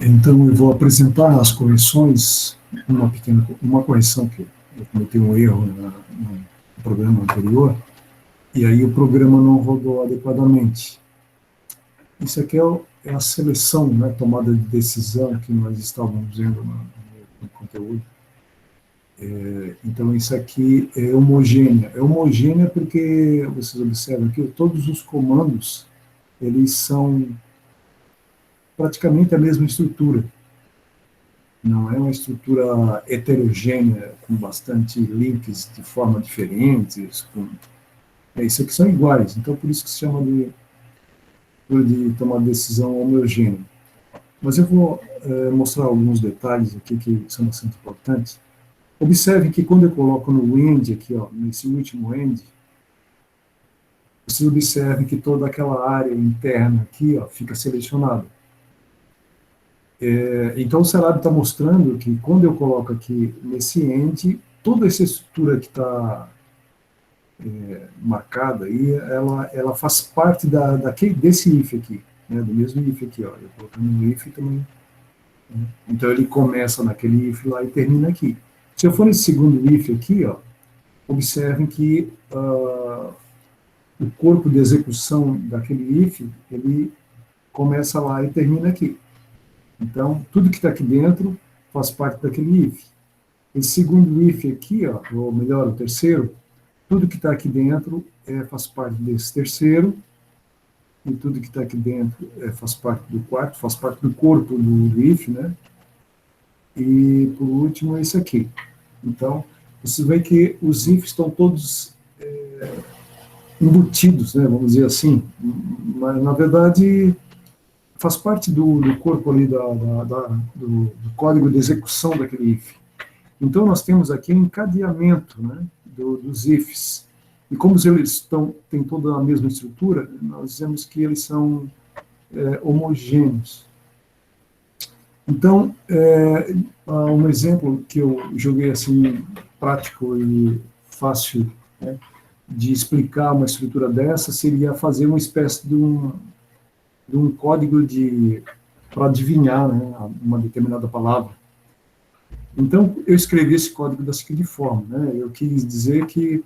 Então, eu vou apresentar as correções, uma correção que eu cometi um erro no programa anterior, e aí o programa não rodou adequadamente. Isso aqui é a seleção, né, tomada de decisão que nós estávamos vendo no conteúdo. Então, isso aqui é homogênea. É homogênea porque, vocês observam aqui, todos os comandos, eles são praticamente a mesma estrutura. Não é uma estrutura heterogênea, com bastante links de forma diferentes. Isso aqui são iguais, então por isso que se chama de tomar decisão homogênea. Mas eu vou mostrar alguns detalhes aqui que são bastante importantes. Observem que quando eu coloco no end aqui, ó, nesse último end, vocês observem que toda aquela área interna aqui, ó, fica selecionada. Então o Celab está mostrando que quando eu coloco aqui nesse end, toda essa estrutura que está marcada aí, ela faz parte desse if aqui, né, do mesmo if aqui, ó, eu colocando no if também. Né, então ele começa naquele if lá e termina aqui. Se eu for nesse segundo if aqui, ó, observem que o corpo de execução daquele if, ele começa lá e termina aqui. Então, tudo que está aqui dentro faz parte daquele if. Esse segundo if aqui, ó, ou melhor, o terceiro, tudo que está aqui dentro faz parte desse terceiro, e tudo que está aqui dentro faz parte do quarto, faz parte do corpo do if, né? E, por último, esse aqui. Então, você vê que os ifs estão todos embutidos, né, vamos dizer assim, mas, na verdade, faz parte do corpo ali do código de execução daquele if. Então, nós temos aqui um encadeamento, né, dos ifs. E como eles têm toda a mesma estrutura, nós dizemos que eles são homogêneos. Então, um exemplo que eu joguei assim, prático e fácil, né, de explicar uma estrutura dessa seria fazer uma espécie de um código para adivinhar, né, uma determinada palavra. Então, eu escrevi esse código da seguinte forma, né, eu quis dizer que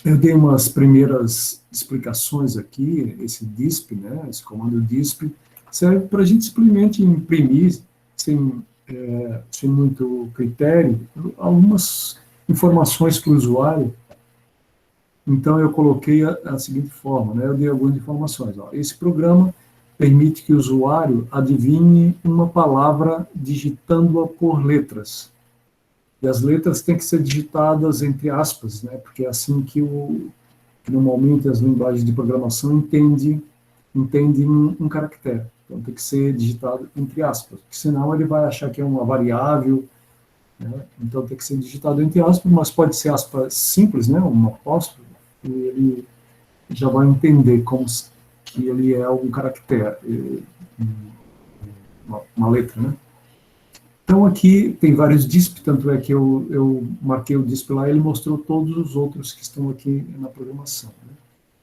eu dei umas primeiras explicações aqui, esse disp, né, esse comando disp, serve para a gente simplesmente imprimir, sem muito critério, algumas informações para o usuário. Então, eu coloquei a seguinte forma, né, eu dei algumas informações. Ó, esse programa permite que o usuário adivinhe uma palavra digitando-a por letras. E as letras têm que ser digitadas entre aspas, né, porque é assim que normalmente as linguagens de programação entendem um caractere. Então tem que ser digitado entre aspas, porque senão ele vai achar que é uma variável, né, então tem que ser digitado entre aspas, mas pode ser aspas simples, né, um apóstrofo, e ele já vai entender como que ele é um caractere, uma letra, né. Então, aqui tem vários disp, tanto é que eu marquei o disp lá e ele mostrou todos os outros que estão aqui na programação. Né?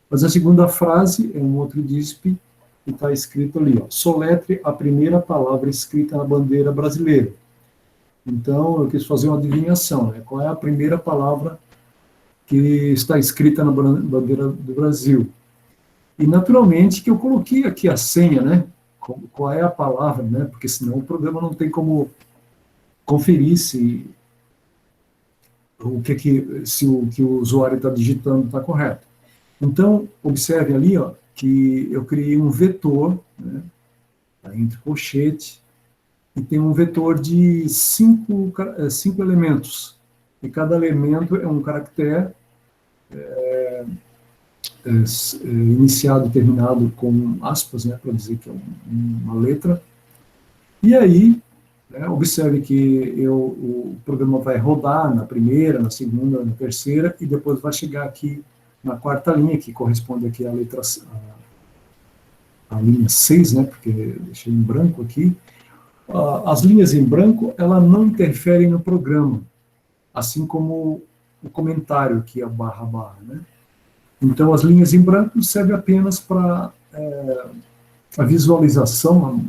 Mas a segunda frase é um outro disp que está escrito ali, ó, soletre a primeira palavra escrita na bandeira brasileira. Então, eu quis fazer uma adivinhação, né? Qual é a primeira palavra que está escrita na bandeira do Brasil? E, naturalmente, que eu coloquei aqui a senha, né? Qual é a palavra, né? Porque senão o programa não tem como conferir se o que o usuário está digitando está correto. Então, observe ali, ó, que eu criei um vetor, né, entre colchete, e tem um vetor de cinco elementos. E cada elemento é um caractere iniciado e terminado com aspas, né, para dizer que é uma letra. E aí, observe que o programa vai rodar na primeira, na segunda, na terceira, e depois vai chegar aqui na quarta linha, que corresponde aqui à letra a linha 6, né, porque deixei em branco aqui. As linhas em branco, ela não interferem no programa, assim como o comentário aqui, a barra, né. Então, as linhas em branco servem apenas para a visualização,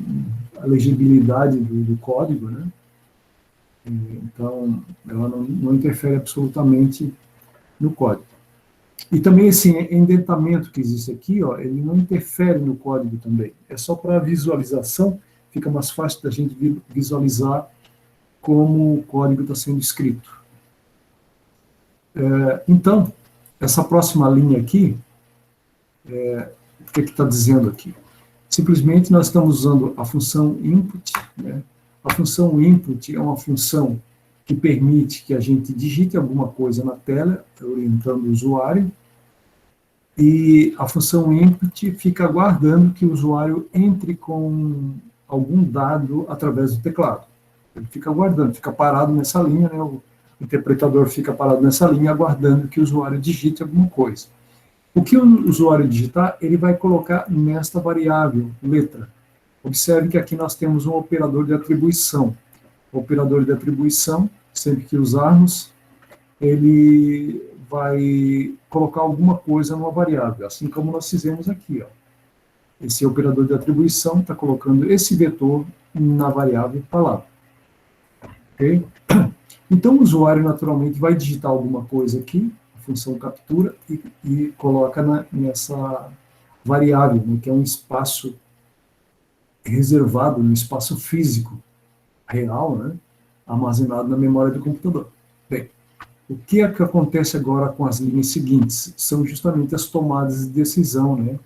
a legibilidade do código, né? Então, ela não interfere absolutamente no código. E também esse indentamento que existe aqui, ó, ele não interfere no código também. É só para visualização, fica mais fácil da gente visualizar como o código está sendo escrito. Então, essa próxima linha aqui, o que está dizendo aqui? Simplesmente nós estamos usando a função input, né? A função input é uma função que permite que a gente digite alguma coisa na tela, orientando o usuário, e a função input fica aguardando que o usuário entre com algum dado através do teclado. Ele fica aguardando, fica parado nessa linha, né? O interpretador fica parado nessa linha, aguardando que o usuário digite alguma coisa. O que o usuário digitar, ele vai colocar nesta variável, letra. Observe que aqui nós temos um operador de atribuição. O operador de atribuição, sempre que usarmos, ele vai colocar alguma coisa numa variável, assim como nós fizemos aqui. Ó. Esse operador de atribuição está colocando esse vetor na variável palavra. Okay? Então, o usuário, naturalmente, vai digitar alguma coisa aqui, a função captura, e coloca nessa variável, né, que é um espaço reservado, um espaço físico real, né, armazenado na memória do computador. Bem, o que é que acontece agora com as linhas seguintes? São justamente as tomadas de decisão, né,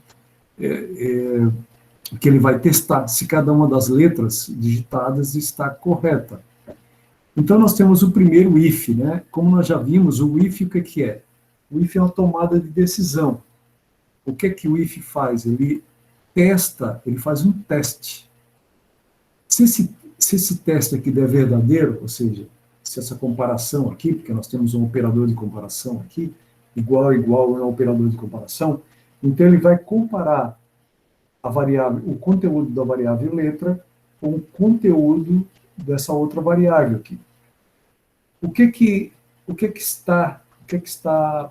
que ele vai testar se cada uma das letras digitadas está correta. Então, nós temos o primeiro if, né? Como nós já vimos, o if, o que é? O if é uma tomada de decisão. O que o if faz? Ele testa, ele faz um teste. Se esse teste aqui der verdadeiro, ou seja, se essa comparação aqui, porque nós temos um operador de comparação aqui, igual a igual é um operador de comparação, então ele vai comparar a variável, o conteúdo da variável letra com o conteúdo dessa outra variável aqui. O que está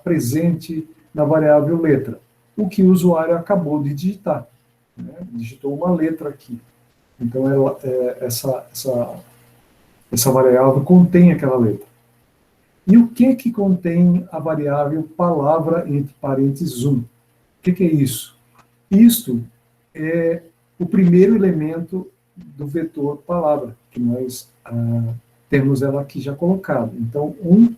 presente na variável letra? O que o usuário acabou de digitar. Né? Digitou uma letra aqui. Então, essa variável contém aquela letra. E o que contém a variável palavra, entre parênteses, 1? O que é isso? Isto é o primeiro elemento do vetor palavra, que nós temos ela aqui já colocada. Então, 1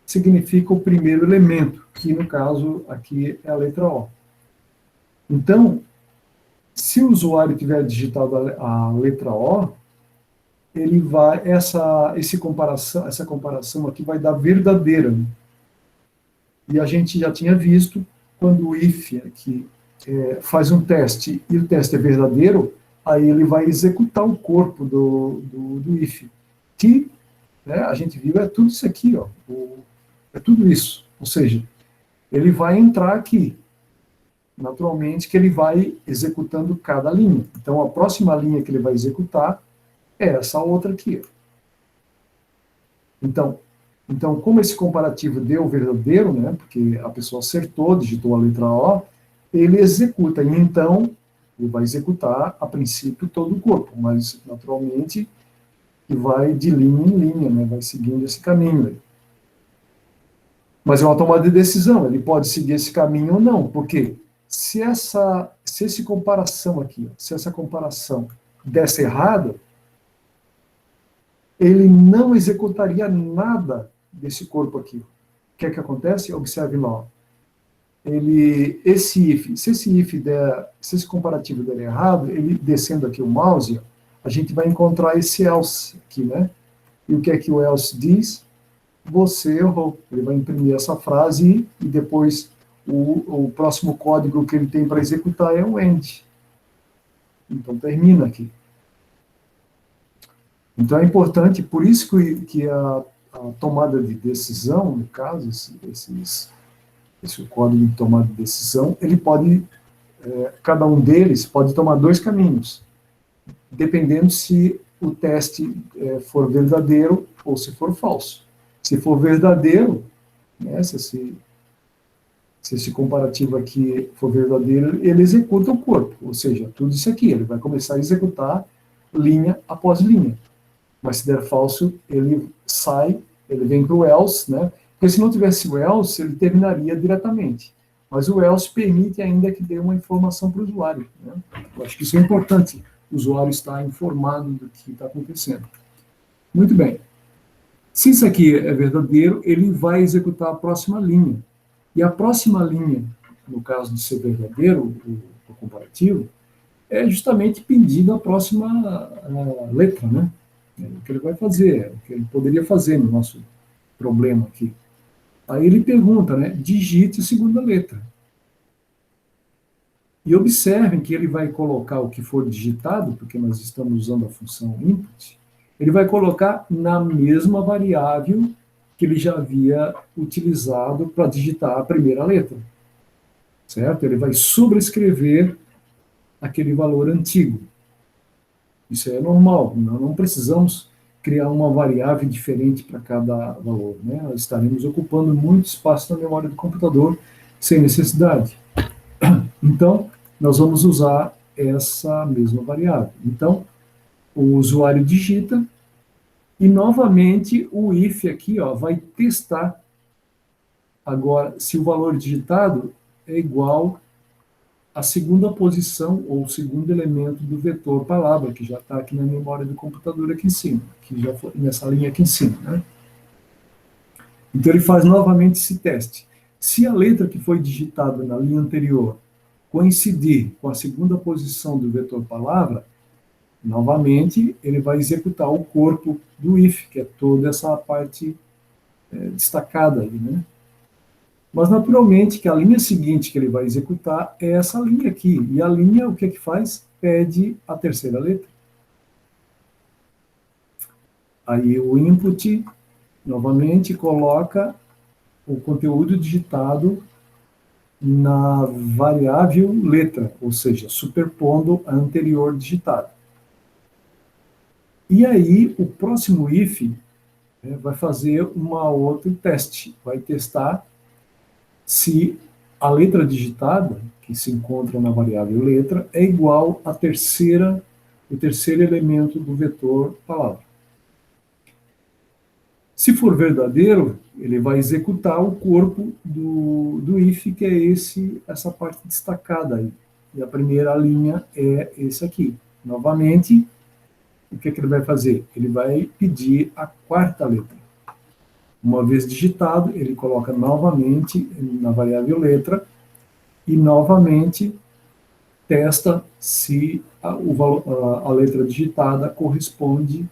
significa o primeiro elemento, que no caso aqui é a letra O. Então, se o usuário tiver digitado a letra O, ele vai, essa comparação aqui vai dar verdadeira. E a gente já tinha visto, quando o if aqui faz um teste e o teste é verdadeiro, aí ele vai executar o corpo do if. Que, né, a gente viu, é tudo isso aqui, ó, é tudo isso. Ou seja, ele vai entrar aqui. Naturalmente que ele vai executando cada linha. Então, a próxima linha que ele vai executar é essa outra aqui. Então, como esse comparativo deu verdadeiro, né, porque a pessoa acertou, digitou a letra O, ele executa. E então, ele vai executar, a princípio, todo o corpo, mas, naturalmente, que vai de linha em linha, né, vai seguindo esse caminho aí. Mas é uma tomada de decisão, ele pode seguir esse caminho ou não, porque se essa comparação aqui, se essa comparação desse errado, ele não executaria nada desse corpo aqui. O que é que acontece? Observe lá. Se esse comparativo der errado, ele descendo aqui o mouse, a gente vai encontrar esse else aqui, né? E o que é que o else diz? Você errou. Ele vai imprimir essa frase e depois o próximo código que ele tem para executar é o end. Então termina aqui. Então é importante, por isso que a tomada de decisão, no caso, esse código de tomada de decisão, ele pode, cada um deles pode tomar dois caminhos, dependendo se o teste for verdadeiro ou se for falso. Se for verdadeiro, né, se Se esse comparativo aqui for verdadeiro, ele executa o corpo, ou seja, tudo isso aqui, ele vai começar a executar linha após linha. Mas se der falso, ele sai, ele vem para o else, né? Porque se não tivesse o else, ele terminaria diretamente. Mas o else permite ainda que dê uma informação para o usuário, né? Eu acho que isso é importante, o usuário estar informado do que está acontecendo. Muito bem. Se isso aqui é verdadeiro, ele vai executar a próxima linha. E a próxima linha, no caso de ser verdadeiro, o comparativo, é justamente pedindo a próxima letra, né? É o que ele vai fazer, é o que ele poderia fazer no nosso problema aqui. Aí ele pergunta, né? Digite a segunda letra. E observem que ele vai colocar o que for digitado, porque nós estamos usando a função input, ele vai colocar na mesma variável que ele já havia utilizado para digitar a primeira letra. Certo? Ele vai sobrescrever aquele valor antigo. Isso é normal, nós não precisamos criar uma variável diferente para cada valor, né? Nós estaremos ocupando muito espaço na memória do computador sem necessidade. Então, nós vamos usar essa mesma variável. Então, o usuário digita e, novamente, o if aqui vai testar agora se o valor digitado é igual à segunda posição ou segundo elemento do vetor palavra, que já está aqui na memória do computador aqui em cima, que já foi nessa linha aqui em cima, né? Então, ele faz novamente esse teste. Se a letra que foi digitada na linha anterior coincidir com a segunda posição do vetor palavra, novamente, ele vai executar o corpo do if, que é toda essa parte destacada aí, né? Mas, naturalmente, que a linha seguinte que ele vai executar é essa linha aqui. E a linha, o que é que faz? Pede a terceira letra. Aí o input, novamente, coloca o conteúdo digitado na variável letra, ou seja, superpondo a anterior digitada. E aí, o próximo if vai fazer uma outro teste, vai testar se a letra digitada, que se encontra na variável letra, é igual o terceiro elemento do vetor palavra. Se for verdadeiro, ele vai executar o corpo do if, que é essa parte destacada aí. E a primeira linha é esse aqui. Novamente, o que ele vai fazer? Ele vai pedir a quarta letra. Uma vez digitado, ele coloca novamente na variável letra e novamente testa se a letra digitada corresponde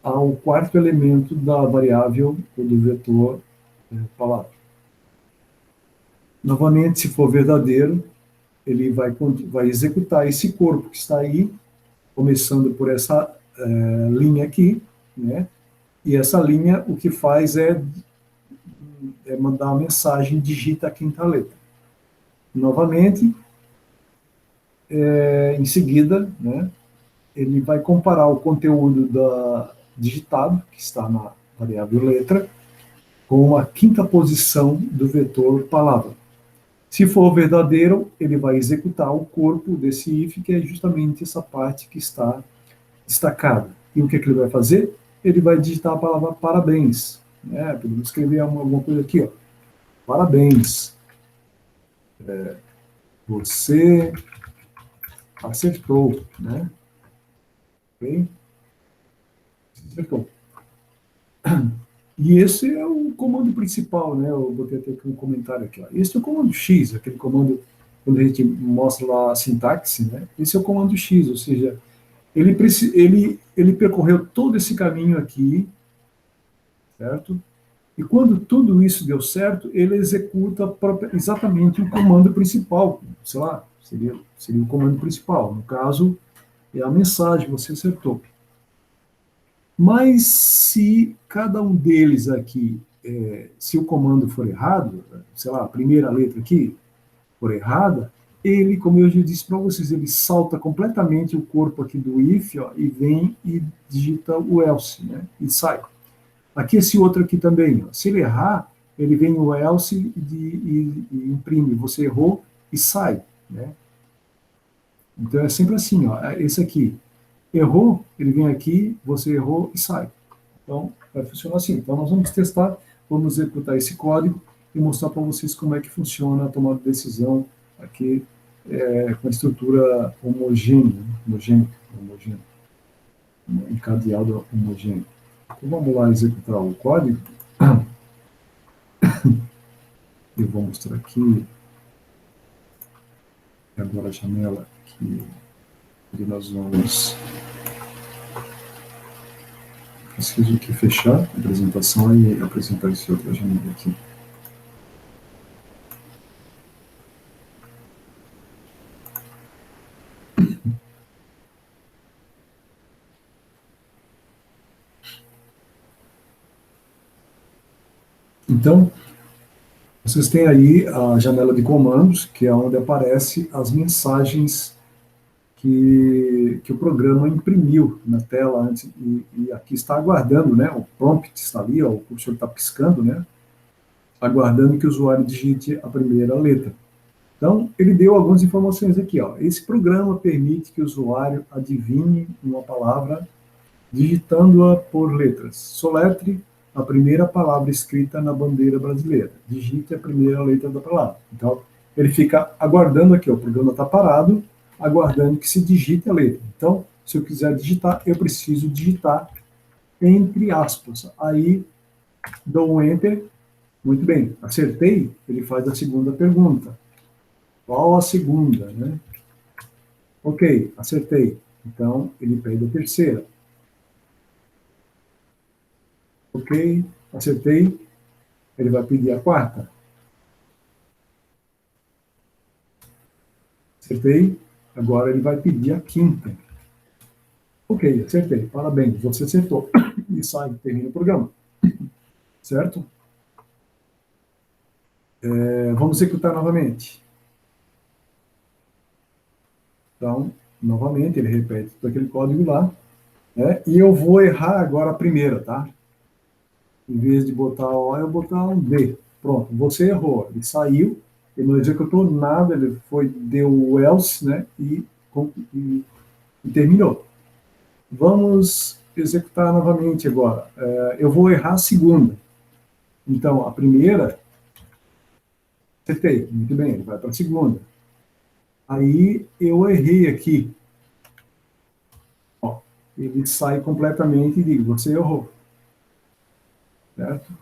ao quarto elemento da variável ou do vetor palavra. Novamente, se for verdadeiro, ele vai executar esse corpo que está aí, começando por essa linha aqui, né? E essa linha, o que faz é mandar a mensagem, digita a quinta letra. Novamente, em seguida, né, ele vai comparar o conteúdo digitado, que está na variável letra, com a quinta posição do vetor palavra. Se for verdadeiro, ele vai executar o corpo desse if, que é justamente essa parte que está destacada. E o que ele vai fazer? Ele vai digitar a palavra parabéns. Né? Podemos escrever alguma coisa aqui, ó. Parabéns. Você acertou, né? Ok? Acertou. E esse é o comando principal, né? Eu botei até aqui um comentário aqui. Ó. Esse é o comando X, aquele comando, quando a gente mostra lá a sintaxe, né? Esse é o comando X, ou seja, ele percorreu todo esse caminho aqui, certo? E quando tudo isso deu certo, ele executa exatamente o comando principal, sei lá, seria o comando principal. No caso, é a mensagem, você acertou. Mas se cada um deles aqui, se o comando for errado, sei lá, a primeira letra aqui for errada, ele, como eu já disse para vocês, ele salta completamente o corpo aqui do if, ó, e vem e digita o else, né, e sai. Aqui esse outro aqui também, ó, se ele errar, ele vem no else e imprime, você errou e sai, né? Então é sempre assim, ó, esse aqui, errou, ele vem aqui, você errou e sai. Então, vai funcionar assim. Então, nós vamos testar, vamos executar esse código e mostrar para vocês como é que funciona a tomada de decisão aqui com a estrutura homogênea, encadeada homogênea. Então, vamos lá executar o código. Eu vou mostrar aqui, agora a janela que nós vamos... Preciso aqui fechar a apresentação e apresentar esse outro janela aqui. Então, vocês têm aí a janela de comandos, que é onde aparecem as mensagens que o programa imprimiu na tela antes, e aqui está aguardando, né? O prompt está ali, ó, o cursor está piscando, né? Aguardando que o usuário digite a primeira letra. Então, ele deu algumas informações aqui, ó. Esse programa permite que o usuário adivinhe uma palavra digitando-a por letras. Soletre a primeira palavra escrita na bandeira brasileira. Digite a primeira letra da palavra. Então, ele fica aguardando aqui, ó, o programa está parado, aguardando que se digite a letra. Então, se eu quiser digitar, eu preciso digitar entre aspas. Aí, dou um Enter. Muito bem, acertei, ele faz a segunda pergunta. Qual a segunda, né? Ok, acertei. Então, ele pede a terceira. Ok, acertei, ele vai pedir a quarta. Acertei, agora ele vai pedir a quinta. Ok, acertei, parabéns, você acertou. E sai, termina o programa. Certo? Vamos executar novamente. Então, novamente, ele repete todo aquele código lá, né? E eu vou errar agora a primeira, tá? Em vez de botar O, eu vou botar um D. Pronto, você errou. Ele saiu, ele não executou nada, ele deu o else, né? E terminou. Vamos executar novamente agora. Eu vou errar a segunda. Então, a primeira, acertei. Muito bem, ele vai para a segunda. Aí, eu errei aqui. Ó, ele sai completamente e diz, você errou. Certo?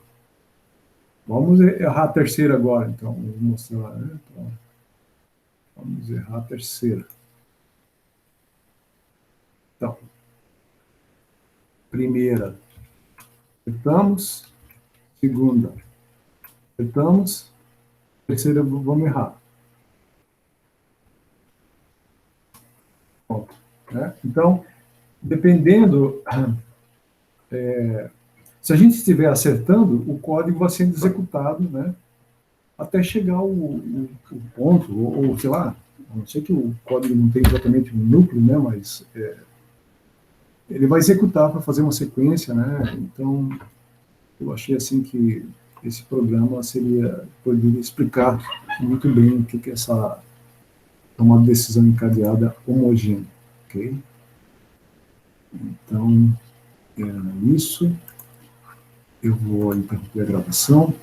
Vamos errar a terceira agora, então. Vou mostrar, né? Então, vamos errar a terceira. Então, primeira, acertamos. Segunda, acertamos. Terceira, vamos errar. Pronto, né? Então, dependendo, se a gente estiver acertando, o código vai sendo executado, né? Até chegar o ponto, ou sei lá, a não ser que o código não tenha exatamente um núcleo, né? Mas ele vai executar para fazer uma sequência, né? Então, eu achei assim que esse programa poderia explicar muito bem o que é essa tomada de decisão encadeada homogênea, ok? Então, isso, eu vou interromper a gravação.